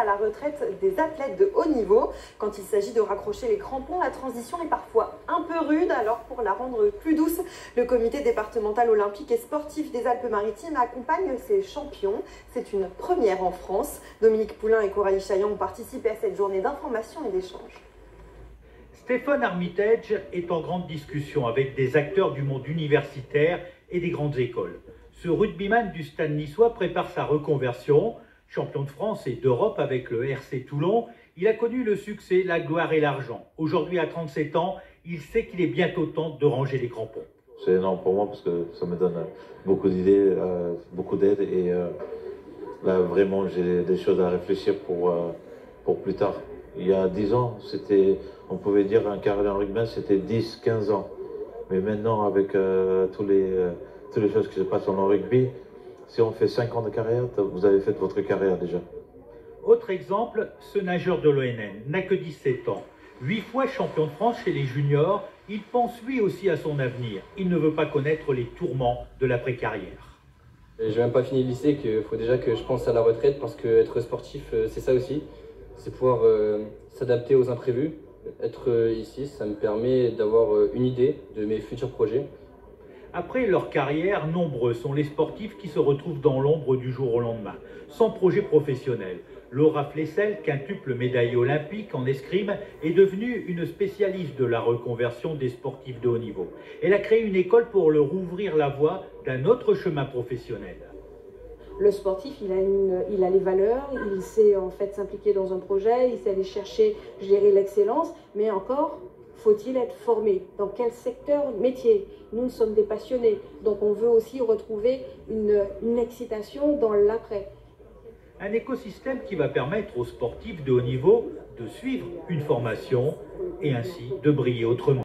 à la retraite des athlètes de haut niveau. Quand il s'agit de raccrocher les crampons, la transition est parfois un peu rude. Alors pour la rendre plus douce, le comité départemental olympique et sportif des Alpes-Maritimes accompagne ses champions. C'est une première en France. Dominique Poulain et Coralie Chaillan ont participé à cette journée d'information et d'échange. Stéphane Armitage est en grande discussion avec des acteurs du monde universitaire et des grandes écoles. Ce rugbyman du Stade niçois prépare sa reconversion. Champion de France et d'Europe avec le RC Toulon, il a connu le succès, la gloire et l'argent. Aujourd'hui, à 37 ans, il sait qu'il est bientôt temps de ranger les crampons. C'est énorme pour moi parce que ça me donne beaucoup d'idées, beaucoup d'aide et là vraiment j'ai des choses à réfléchir pour plus tard. Il y a 10 ans, on pouvait dire un carrière en rugby, c'était 10-15 ans. Mais maintenant, avec toutes les choses qui se passent dans le rugby, si on fait 5 ans de carrière, vous avez fait votre carrière déjà. Autre exemple, ce nageur de l'ONN n'a que 17 ans. 8 fois champion de France chez les juniors, il pense lui aussi à son avenir. Il ne veut pas connaître les tourments de l'après-carrière. Je n'ai même pas fini le lycée, qu'il faut déjà que je pense à la retraite parce qu'être sportif, c'est ça aussi. C'est pouvoir s'adapter aux imprévus. Être ici, ça me permet d'avoir une idée de mes futurs projets. Après leur carrière, nombreux sont les sportifs qui se retrouvent dans l'ombre du jour au lendemain, sans projet professionnel. Laura Flessel, quintuple médaillée olympique en escrime, est devenue une spécialiste de la reconversion des sportifs de haut niveau. Elle a créé une école pour leur ouvrir la voie d'un autre chemin professionnel. Le sportif, il a les valeurs, il sait en fait s'impliquer dans un projet, il sait aller chercher, gérer l'excellence, mais encore, faut-il être formé? Dans quel secteur, métier? Nous sommes des passionnés, donc on veut aussi retrouver une excitation dans l'après. Un écosystème qui va permettre aux sportifs de haut niveau de suivre une formation et ainsi de briller autrement.